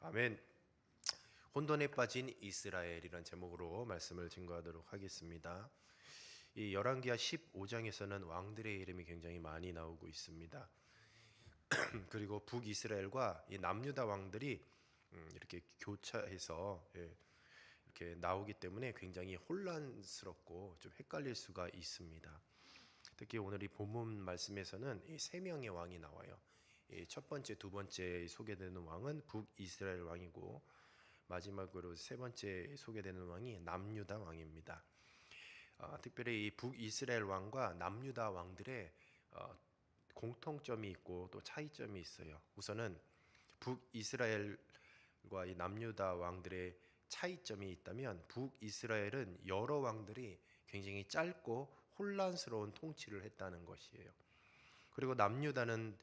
아멘. 혼돈에 빠진 이스라엘이란 제목으로 말씀을 증거하도록 하겠습니다. 이 열왕기하 15장에서는 왕들의 이름이 굉장히 많이 나오고 있습니다. 그리고 북이스라엘과 이 남유다 왕들이 이렇게 교차해서 이렇게 나오기 때문에 굉장히 혼란스럽고 좀 헷갈릴 수가 있습니다. 특히 오늘 이 본문 말씀에서는 이 세 명의 왕이 나와요. 이 첫 번째, 두 번째 소개되는 왕은 북이스라엘 왕이고 마지막으로 세 번째 소개되는 왕이 남유다 왕입니다. 특별히 이 북이스라엘 왕과 남유다 왕들의 공통점이 있고 또 차이점이 있어요. 우선은 북이스라엘과 이 남유다 왕들의 차이점이 있다면 북이스라엘은 여러 왕들이 굉장히 짧고 혼란스러운 통치를 했다는 것이에요. 그리고 남유다는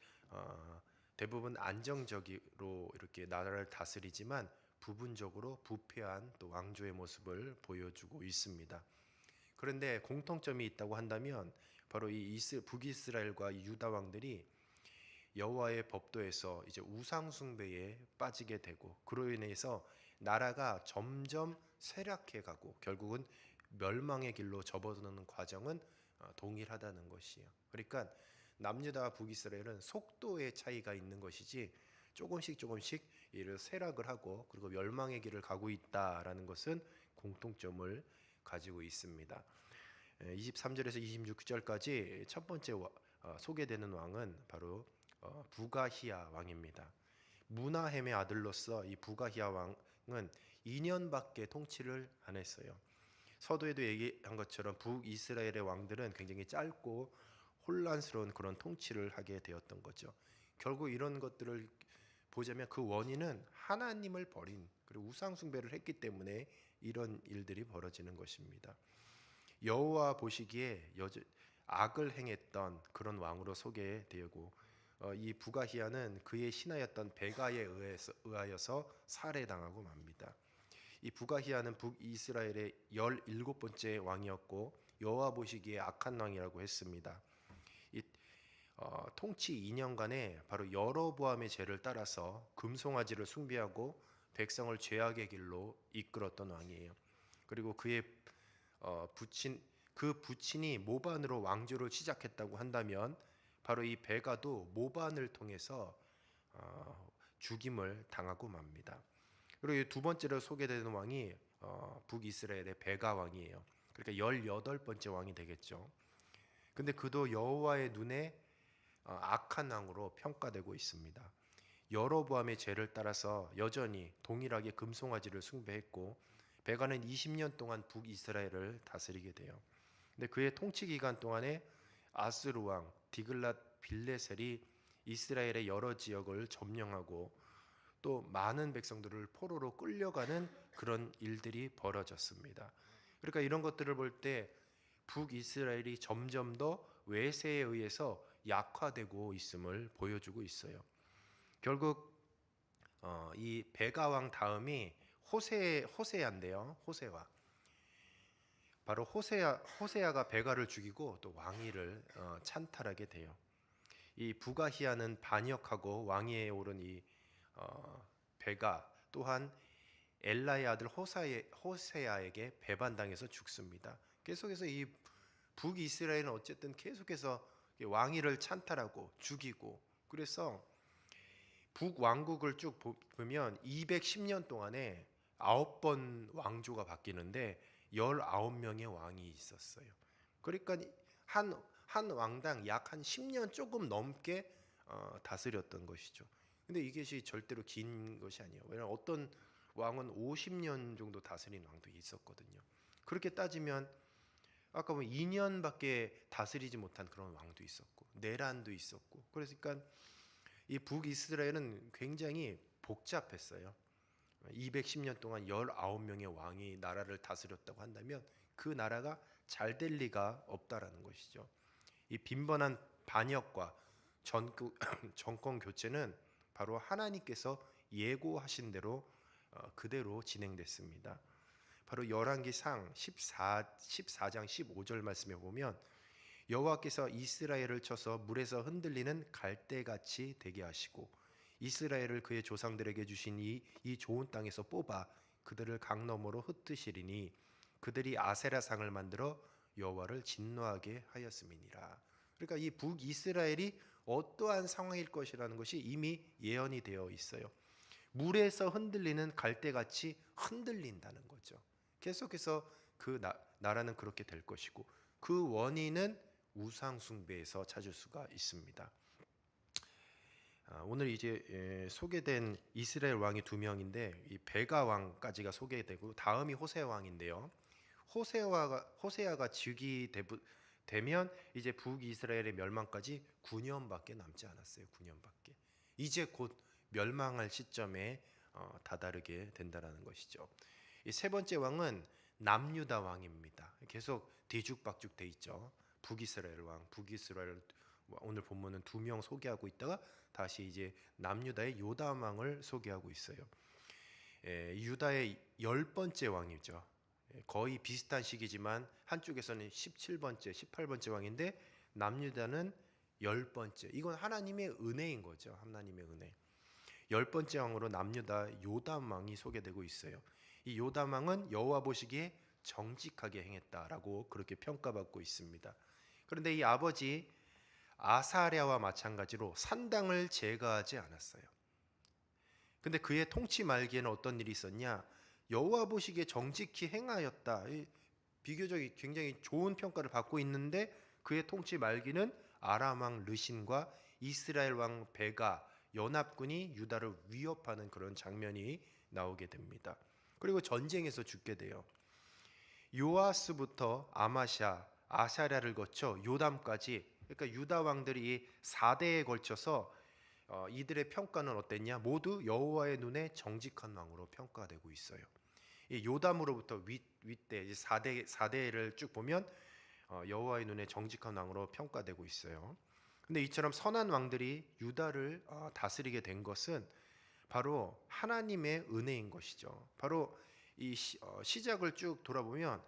대부분 안정적으로 이렇게 나라를 다스리지만 부분적으로 부패한 또 왕조의 모습을 보여주고 있습니다. 그런데 공통점이 있다고 한다면 바로 이 북이스라엘과 유다 왕들이 여호와의 법도에서 이제 우상 숭배에 빠지게 되고 그로 인해서 나라가 점점 쇠락해 가고 결국은 멸망의 길로 접어드는 과정은 동일하다는 것이에요. 그러니까 남유다와 북이스라엘은 속도의 차이가 있는 것이지 조금씩 이를 쇠락을 하고 그리고 멸망의 길을 가고 있다라는 것은 공통점을 가지고 있습니다. 23절에서 26절까지 첫 번째 소개되는 왕은 바로 부가히야 왕입니다. 무나헴의 아들로서 이 부가히야 왕은 2년밖에 통치를 안 했어요. 서두에도 얘기한 것처럼 북이스라엘의 왕들은 굉장히 짧고 혼란스러운 그런 통치를 하게 되었던 거죠. 결국 이런 것들을 보자면 그 원인은 하나님을 버린 그리고 우상 숭배를 했기 때문에 이런 일들이 벌어지는 것입니다. 여호와 보시기에 악을 행했던 그런 왕으로 소개되고 이 부가히야는 그의 신하였던 베가에 의하여서 살해당하고 맙니다. 이 부가히야는 북이스라엘의 17번째 왕이었고 여호와 보시기에 악한 왕이라고 했습니다. 이 통치 2년간에 바로 여로보암의 죄를 따라서 금송아지를 숭배하고 백성을 죄악의 길로 이끌었던 왕이에요. 그리고 그의 부친이 모반으로 왕조를 시작했다고 한다면 바로 이 베가도 모반을 통해서 죽임을 당하고 맙니다. 그리고 두 번째로 소개되는 왕이 북이스라엘의 베가 왕이에요. 그러니까 18번째 왕이 되겠죠. 근데 그도 여호와의 눈에 악한 왕으로 평가되고 있습니다. 여로보암의 죄를 따라서 여전히 동일하게 금송아지를 숭배했고 베가는 20년 동안 북이스라엘을 다스리게 돼요. 근데 그의 통치 기간 동안에 아스루 왕 디글랏 빌레셀이 이스라엘의 여러 지역을 점령하고 또 많은 백성들을 포로로 끌려가는 그런 일들이 벌어졌습니다. 그러니까 이런 것들을 볼 때 북이스라엘이 점점 더 외세에 의해서 약화되고 있음을 보여주고 있어요. 결국 이 베가 왕 다음이 호세아인데요. 호세아. 바로 호세아가 베가를 죽이고 또 왕위를 찬탈하게 돼요. 이 부가히야는 반역하고 왕위에 오른 이 베가 또한 엘라의 아들 호세아에게 배반당해서 죽습니다. 계속해서 이 북이스라엘은 어쨌든 계속해서 왕위를 찬탈하고 죽이고 그래서 북왕국을 쭉 보면 210년 동안에 9번 왕조가 바뀌는데 19명의 왕이 있었어요. 그러니까 한 왕당 약 한 10년 조금 넘게 다스렸던 것이죠. 근데 이것이 절대로 긴 것이 아니에요. 왜냐하면 어떤 왕은 50년 정도 다스린 왕도 있었거든요. 그렇게 따지면 아까 보면 2년밖에 다스리지 못한 그런 왕도 있었고 내란도 있었고 그러니까 이 북이스라엘은 굉장히 복잡했어요. 210년 동안 19명의 왕이 나라를 다스렸다고 한다면 그 나라가 잘 될 리가 없다라는 것이죠. 이 빈번한 반역과 정권 교체는 바로 하나님께서 예고하신 대로 그대로 진행됐습니다. 바로 열왕기상 14장 15절 말씀에 보면 여호와께서 이스라엘을 쳐서 물에서 흔들리는 갈대같이 되게 하시고 이스라엘을 그의 조상들에게 주신 이 좋은 땅에서 뽑아 그들을 강 너머로 흩으시리니 그들이 아세라상을 만들어 여호와를 진노하게 하였음이니라. 그러니까 이 북이스라엘이 어떠한 상황일 것이라는 것이 이미 예언이 되어 있어요. 물에서 흔들리는 갈대같이 흔들린다는 거죠. 계속해서 그 나라는 그렇게 될 것이고 그 원인은 우상 숭배에서 찾을 수가 있습니다. 오늘 이제 소개된 이스라엘 왕이 두 명인데 이 베가 왕까지가 소개되고 다음이 호세 왕인데요. 호세아가 즉위되면 이제 북이스라엘의 멸망까지 9년밖에 남지 않았어요. 9년밖에. 이제 곧 멸망할 시점에 다다르게 된다라는 것이죠. 이 세 번째 왕은 남유다 왕입니다. 계속 뒤죽박죽 돼 있죠. 북이스라엘 왕, 북이스라엘 오늘 본문은 두 명 소개하고 있다가 다시 이제 남유다의 요담 왕을 소개하고 있어요. 유다의 10번째 왕이죠. 거의 비슷한 시기지만 한쪽에서는 17번째, 18번째 왕인데 남유다는 10번째. 이건 하나님의 은혜인 거죠. 하나님의 은혜. 10번째 왕으로 남유다 요담 왕이 소개되고 있어요. 이 요담 왕은 여호와 보시기에 정직하게 행했다라고 그렇게 평가받고 있습니다. 그런데 이 아버지 아사랴와 마찬가지로 산당을 제거하지 않았어요. 근데 그의 통치 말기에는 어떤 일이 있었냐? 여호와 보시기에 정직히 행하였다. 비교적 굉장히 좋은 평가를 받고 있는데 그의 통치 말기는 아람 왕 르신과 이스라엘 왕 베가 연합군이 유다를 위협하는 그런 장면이 나오게 됩니다. 그리고 전쟁에서 죽게 돼요. 요아스부터 아마샤, 아샤랴를 거쳐 요담까지, 그러니까 유다 왕들이 4대에 걸쳐서 이들의 평가는 어땠냐? 모두 여호와의 눈에 정직한 왕으로 평가되고 있어요. 이 요담으로부터 윗대 4대를 쭉 보면 여호와의 눈에 정직한 왕으로 평가되고 있어요. 근데 이처럼 선한 왕들이 유다를 다스리게 된 것은 바로 하나님의 은혜인 것이죠. 바로 이 시작을 쭉 돌아보면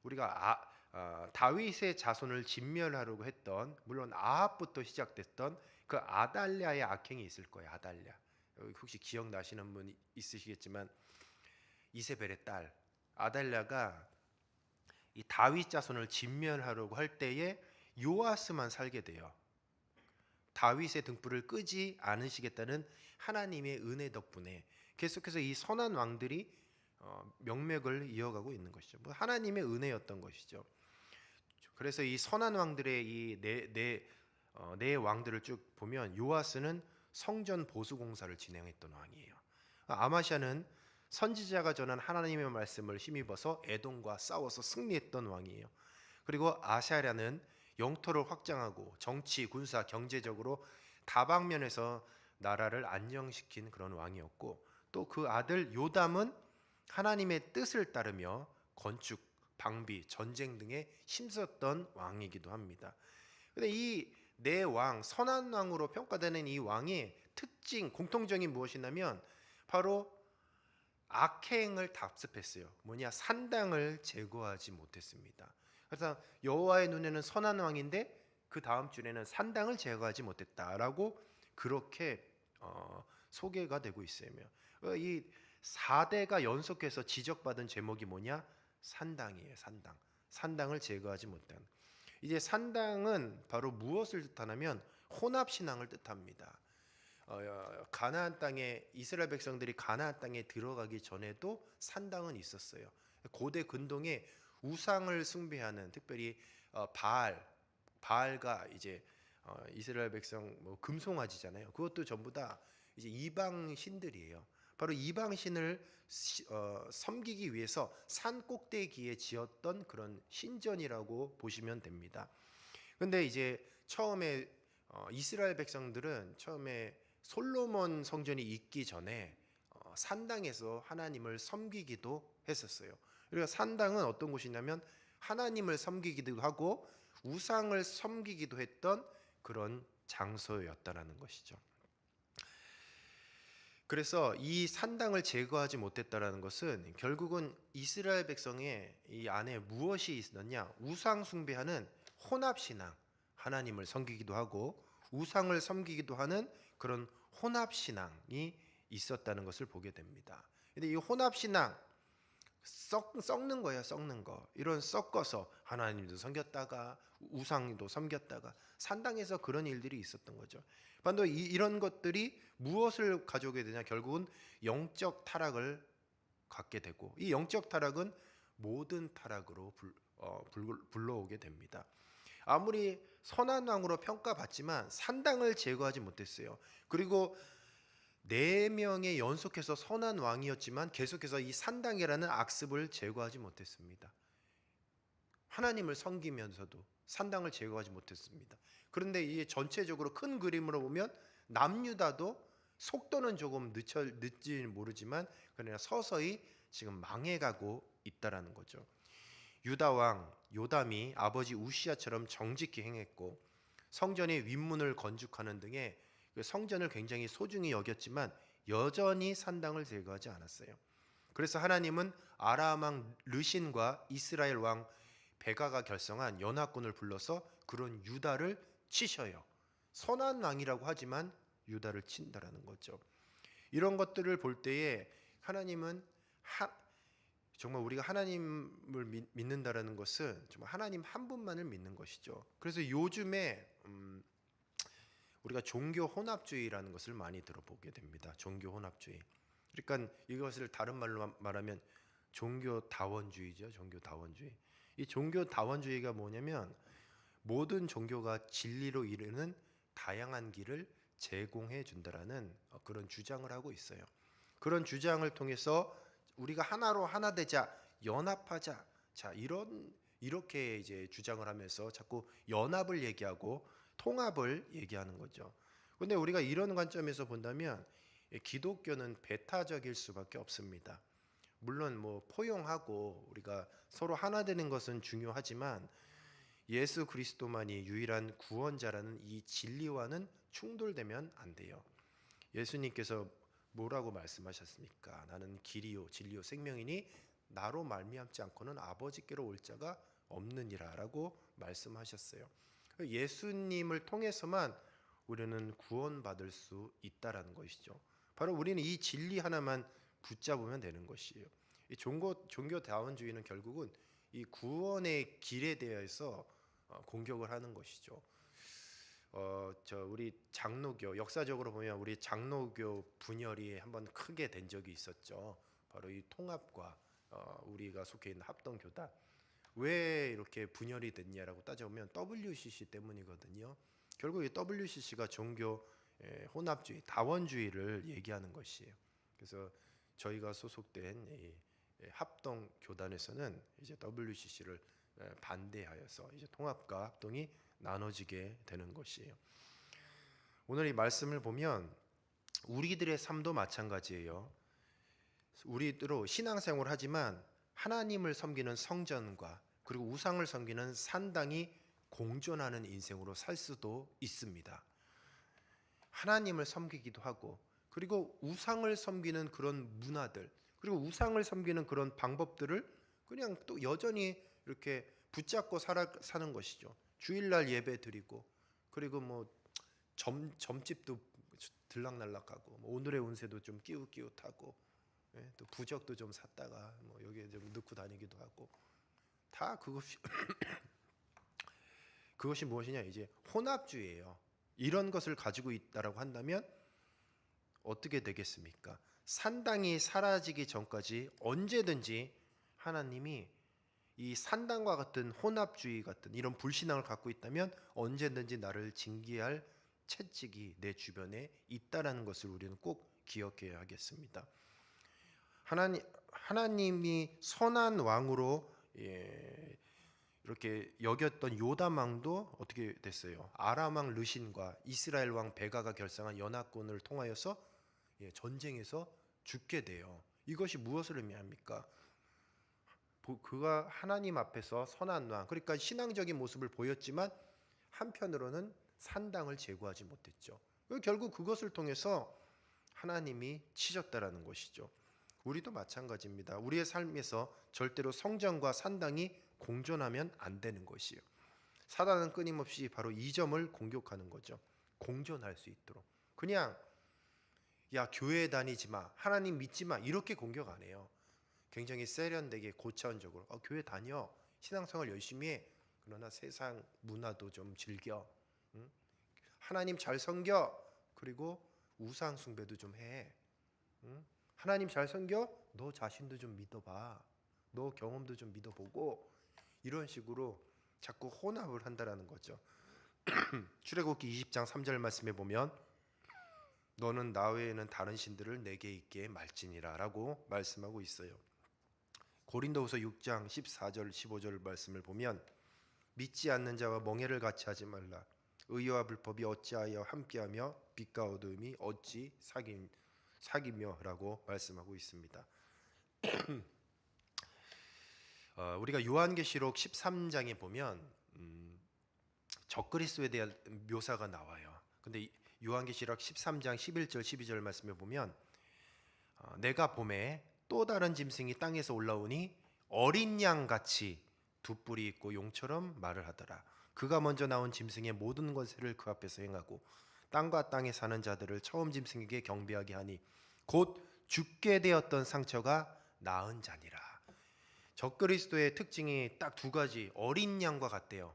우리가 다윗의 자손을 진멸하려고 했던, 물론 아합부터 시작됐던 그 아달랴의 악행이 있을 거예요. 아달랴. 혹시 기억나시는 분 있으시겠지만 이세벨의 딸 아달랴가 이 다윗 자손을 진멸하려고 할 때에 요아스만 살게 돼요. 다윗의 등불을 끄지 않으시겠다는 하나님의 은혜 덕분에 계속해서 이 선한 왕들이 명맥을 이어가고 있는 것이죠. 하나님의 은혜였던 것이죠. 그래서 이 선한 왕들의 이 네 왕들을 쭉 보면 요아스는 성전 보수 공사를 진행했던 왕이에요. 아마샤는 선지자가 전한 하나님의 말씀을 힘입어서 에돔과 싸워서 승리했던 왕이에요. 그리고 아샤랴는 영토를 확장하고 정치, 군사, 경제적으로 다방면에서 나라를 안정시킨 그런 왕이었고, 또 그 아들 요담은 하나님의 뜻을 따르며 건축, 방비, 전쟁 등에 힘썼던 왕이기도 합니다. 근데 이 네 왕, 선한 왕으로 평가되는 이 왕의 특징, 공통점이 무엇이냐면 바로 악행을 답습했어요. 뭐냐? 산당을 제거하지 못했습니다. 그래서 여호와의 눈에는 선한 왕인데 그 다음 줄에는 산당을 제거하지 못했다라고 그렇게 소개가 되고 있어요. 이 4대가 연속해서 지적받은 제목이 뭐냐? 산당이에요. 산당. 산당을 제거하지 못한. 이제 산당은 바로 무엇을 뜻하냐면 혼합 신앙을 뜻합니다. 가나안 땅에 이스라엘 백성들이 가나안 땅에 들어가기 전에도 산당은 있었어요. 고대 근동에 우상을 숭배하는, 특별히 바알과 이제 이스라엘 백성 금송아지잖아요. 그것도 전부 다 이제 이방 신들이에요. 바로 이방 신을 섬기기 위해서 산 꼭대기에 지었던 그런 신전이라고 보시면 됩니다. 근데 이제 처음에 이스라엘 백성들은 처음에 솔로몬 성전이 있기 전에 산당에서 하나님을 섬기기도 했었어요. 그러니까 산당은 어떤 곳이냐면 하나님을 섬기기도 하고 우상을 섬기기도 했던 그런 장소였다라는 것이죠. 그래서 이 산당을 제거하지 못했다라는 것은 결국은 이스라엘 백성의 이 안에 무엇이 있었냐? 우상 숭배하는 혼합 신앙, 하나님을 섬기기도 하고 우상을 섬기기도 하는 그런 혼합 신앙이 있었다는 것을 보게 됩니다. 근데 이 혼합 신앙 섞는 거예요, 섞는 거. 이런 섞어서 하나님도 섬겼다가 우상도 섬겼다가 산당에서 그런 일들이 있었던 거죠. 반도 이런 것들이 무엇을 가져오게 되냐? 결국은 영적 타락을 갖게 되고, 이 영적 타락은 모든 타락으로 불러오게 됩니다. 아무리 선한 왕으로 평가받지만 산당을 제거하지 못했어요. 그리고 4명의 연속해서 선한 왕이었지만 계속해서 이 산당이라는 악습을 제거하지 못했습니다. 하나님을 섬기면서도 산당을 제거하지 못했습니다. 그런데 이 전체적으로 큰 그림으로 보면 남유다도 속도는 조금 늦지 모르지만 그러나 서서히 지금 망해가고 있다라는 거죠. 유다 왕 요담이 아버지 우시야처럼 정직히 행했고 성전의 윗문을 건축하는 등의 성전을 굉장히 소중히 여겼지만 여전히 산당을 제거하지 않았어요. 그래서 하나님은 아람 왕 르신과 이스라엘 왕 베가가 결성한 연합군을 불러서 그런 유다를 치셔요. 선한 왕이라고 하지만 유다를 친다라는 거죠. 이런 것들을 볼 때에 하나님은 정말 우리가 하나님을 믿는다라는 것은 정말 하나님 한 분만을 믿는 것이죠. 그래서 요즘에 우리가 종교 혼합주의라는 것을 많이 들어보게 됩니다. 종교 혼합주의. 그러니까 이것을 다른 말로 말하면 종교 다원주의죠. 종교 다원주의. 이 종교 다원주의가 뭐냐면 모든 종교가 진리로 이르는 다양한 길을 제공해 준다라는 그런 주장을 하고 있어요. 그런 주장을 통해서 우리가 하나로 하나 되자, 연합하자. 자, 이렇게 이제 주장을 하면서 자꾸 연합을 얘기하고 통합을 얘기하는 거죠. 근데 우리가 이런 관점에서 본다면 기독교는 배타적일 수밖에 없습니다. 물론 뭐 포용하고 우리가 서로 하나 되는 것은 중요하지만 예수 그리스도만이 유일한 구원자라는 이 진리와는 충돌되면 안 돼요. 예수님께서 뭐라고 말씀하셨습니까? 나는 길이요 진리요 생명이니 나로 말미암지 않고는 아버지께로 올 자가 없느니라라고 말씀하셨어요. 예수님을 통해서만 우리는 구원받을 수 있다라는 것이죠. 바로 우리는 이 진리 하나만 붙잡으면 되는 것이에요. 이 종교다원주의는 결국은 이 구원의 길에 대해서 공격을 하는 것이죠. 우리 장로교 역사적으로 보면 우리 장로교 분열이 한번 크게 된 적이 있었죠. 바로 이 통합과 우리가 속해 있는 합동교단 왜 이렇게 분열이 됐냐라고 따져보면 WCC 때문이거든요. 결국 이 WCC가 종교 혼합주의, 다원주의를 얘기하는 것이에요. 그래서 저희가 소속된 이 합동교단에서는 이제 WCC를 반대하여서 이제 통합과 합동이 나눠지게 되는 것이에요. 오늘 이 말씀을 보면 우리들의 삶도 마찬가지예요. 우리들도 신앙생활을 하지만 하나님을 섬기는 성전과 그리고 우상을 섬기는 산당이 공존하는 인생으로 살 수도 있습니다. 하나님을 섬기기도 하고 그리고 우상을 섬기는 그런 문화들 그리고 우상을 섬기는 그런 방법들을 그냥 또 여전히 이렇게 붙잡고 사는 것이죠. 주일날 예배 드리고 그리고 뭐 점집도 들락날락하고 뭐 오늘의 운세도 좀 끼웃끼웃하고 또 부적도 좀 샀다가 뭐 여기에 좀 넣고 다니기도 하고 다 그것이 무엇이냐 이제 혼합주의예요. 이런 것을 가지고 있다라고 한다면 어떻게 되겠습니까? 산당이 사라지기 전까지 언제든지 하나님이 이 산당과 같은 혼합주의 같은 이런 불신앙을 갖고 있다면 언제든지 나를 징계할 채찍이 내 주변에 있다라는 것을 우리는 꼭 기억해야 하겠습니다. 하나님이 선한 왕으로 이렇게 여겼던 요담 왕도 어떻게 됐어요? 아람 왕 르신과 이스라엘 왕 베가가 결성한 연합군을 통하여서 전쟁에서 죽게 돼요. 이것이 무엇을 의미합니까? 그가 하나님 앞에서 선한 왕, 그러니까 신앙적인 모습을 보였지만 한편으로는 산당을 제거하지 못했죠. 결국 그것을 통해서 하나님이 치셨다라는 것이죠. 우리도 마찬가지입니다. 우리의 삶에서 절대로 성전과 산당이 공존하면 안 되는 것이에요. 사단은 끊임없이 바로 이 점을 공격하는 거죠. 공존할 수 있도록. 그냥 야, 교회 다니지 마, 하나님 믿지 마, 이렇게 공격 안 해요. 굉장히 세련되게 고차원적으로 교회 다녀, 신앙생활 열심히 해, 그러나 세상 문화도 좀 즐겨, 응? 하나님 잘 섬겨, 그리고 우상 숭배도 좀 해, 응? 하나님 잘 섬겨, 너 자신도 좀 믿어봐, 너 경험도 좀 믿어보고, 이런 식으로 자꾸 혼합을 한다라는 거죠. 출애굽기 20장 3절 말씀에 보면 너는 나 외에는 다른 신들을 내게 있게 말지니라 라고 말씀하고 있어요. 고린도후서 6장 14절 15절 말씀을 보면 믿지 않는 자와 멍에를 같이 하지 말라. 의와 불법이 어찌하여 함께하며 빛과 어두움이 어찌 사귀며라고 말씀하고 있습니다. 우리가 요한계시록 13장에 보면 적그리스도에 대한 묘사가 나와요. 근데 요한계시록 13장 11절 12절 말씀에 보면 내가 봄에 또 다른 짐승이 땅에서 올라오니 어린 양같이 두 뿔이 있고 용처럼 말을 하더라. 그가 먼저 나온 짐승의 모든 것을 그 앞에서 행하고 땅과 땅에 사는 자들을 처음 짐승에게 경배하게 하니 곧 죽게 되었던 상처가 나은 자니라. 적그리스도의 특징이 딱 두 가지, 어린 양과 같대요.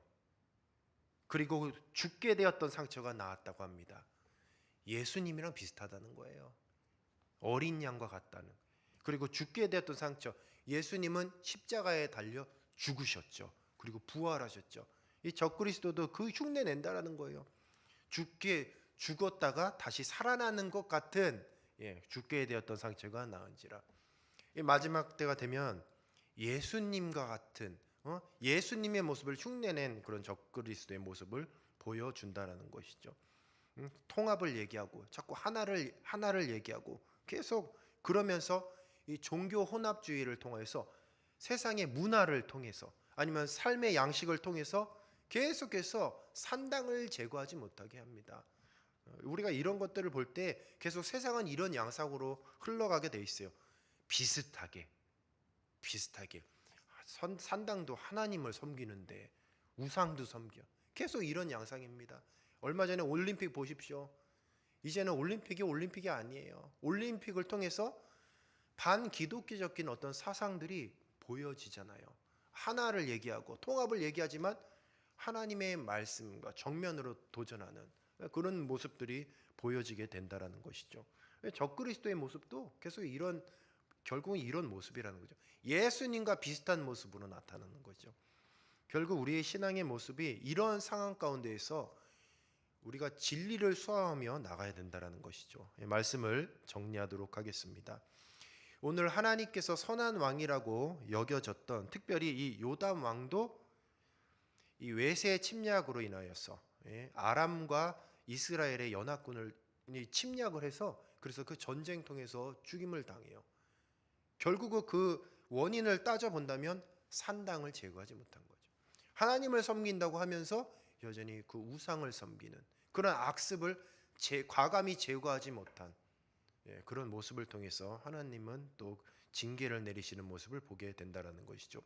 그리고 죽게 되었던 상처가 나았다고 합니다. 예수님이랑 비슷하다는 거예요. 어린 양과 같다는. 그리고 죽게 되었던 상처. 예수님은 십자가에 달려 죽으셨죠. 그리고 부활하셨죠. 이 적그리스도도 그 흉내 낸다라는 거예요. 죽었다가 다시 살아나는 것 같은 죽게 되었던 상처가 나은지라. 이 마지막 때가 되면 예수님과 같은 예수님의 모습을 흉내낸 그런 적그리스도의 모습을 보여준다라는 것이죠. 통합을 얘기하고 자꾸 하나를 얘기하고 계속 그러면서 이 종교 혼합주의를 통해서 세상의 문화를 통해서 아니면 삶의 양식을 통해서 계속해서 산당을 제거하지 못하게 합니다. 우리가 이런 것들을 볼 때 계속 세상은 이런 양상으로 흘러가게 돼 있어요. 비슷하게 산당도 하나님을 섬기는데 우상도 섬겨. 계속 이런 양상입니다. 얼마 전에 올림픽 보십시오. 이제는 올림픽이 아니에요. 올림픽을 통해서 반기독교적인 어떤 사상들이 보여지잖아요. 하나를 얘기하고 통합을 얘기하지만 하나님의 말씀과 정면으로 도전하는 그런 모습들이 보여지게 된다라는 것이죠. 적그리스도의 모습도 계속 결국은 이런 모습이라는 거죠. 예수님과 비슷한 모습으로 나타나는 거죠. 결국 우리의 신앙의 모습이 이런 상황 가운데에서 우리가 진리를 수호하며 나가야 된다라는 것이죠. 말씀을 정리하도록 하겠습니다. 오늘 하나님께서 선한 왕이라고 여겨졌던 특별히 이 요담 왕도 이 외세 침략으로 인하여서 아람과 이스라엘의 연합군을 침략을 해서 그래서 그 전쟁 통해서 죽임을 당해요. 결국 그 원인을 따져본다면 산당을 제거하지 못한 거죠. 하나님을 섬긴다고 하면서 여전히 그 우상을 섬기는 그런 악습을 과감히 제거하지 못한 그런 모습을 통해서 하나님은 또 징계를 내리시는 모습을 보게 된다는 것이죠.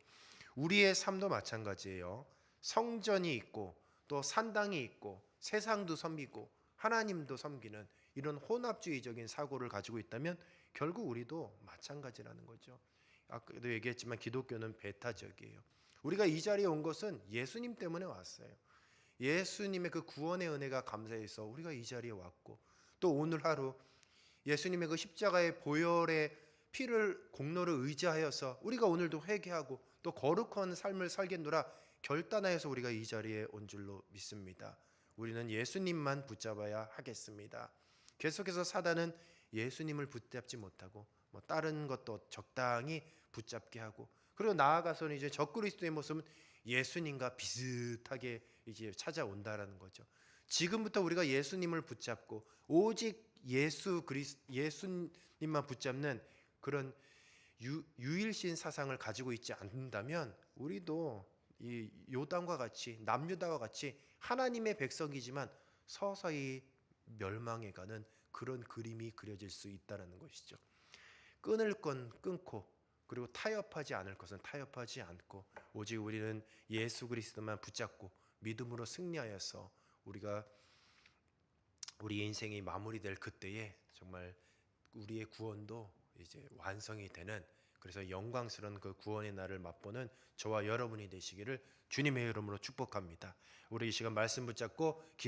우리의 삶도 마찬가지예요. 성전이 있고 또 산당이 있고 세상도 섬기고 하나님도 섬기는 이런 혼합주의적인 사고를 가지고 있다면 결국 우리도 마찬가지라는 거죠. 아까도 얘기했지만 기독교는 배타적이에요. 우리가 이 자리에 온 것은 예수님 때문에 왔어요. 예수님의 그 구원의 은혜가 감사해서 우리가 이 자리에 왔고 또 오늘 하루 예수님의 그 십자가의 보혈의 피를 공로를 의지하여서 우리가 오늘도 회개하고 또 거룩한 삶을 살겠노라 결단하여서 우리가 이 자리에 온 줄로 믿습니다. 우리는 예수님만 붙잡아야 하겠습니다. 계속해서 사단은 예수님을 붙잡지 못하고 다른 것도 적당히 붙잡게 하고 그리고 나아가서는 이제 적그리스도의 모습은 예수님과 비슷하게 이제 찾아온다라는 거죠. 지금부터 우리가 예수님을 붙잡고 오직 예수님만 붙잡는 그런 유일신 사상을 가지고 있지 않는다면 우리도 이 요담과 같이 남유다와 같이 하나님의 백성이지만 서서히 멸망해가는 그런 그림이 그려질 수 있다는 것이죠. 끊을 건 끊고 그리고 타협하지 않을 것은 타협하지 않고 오직 우리는 예수 그리스도만 붙잡고 믿음으로 승리하여서 우리가 우리 인생이 마무리될 그때에 정말 우리의 구원도 이제 완성이 되는, 그래서 영광스러운 그 구원의 날을 맛보는 저와 여러분이 되시기를 주님의 이름으로 축복합니다. 우리 이 시간 말씀 붙잡고 기도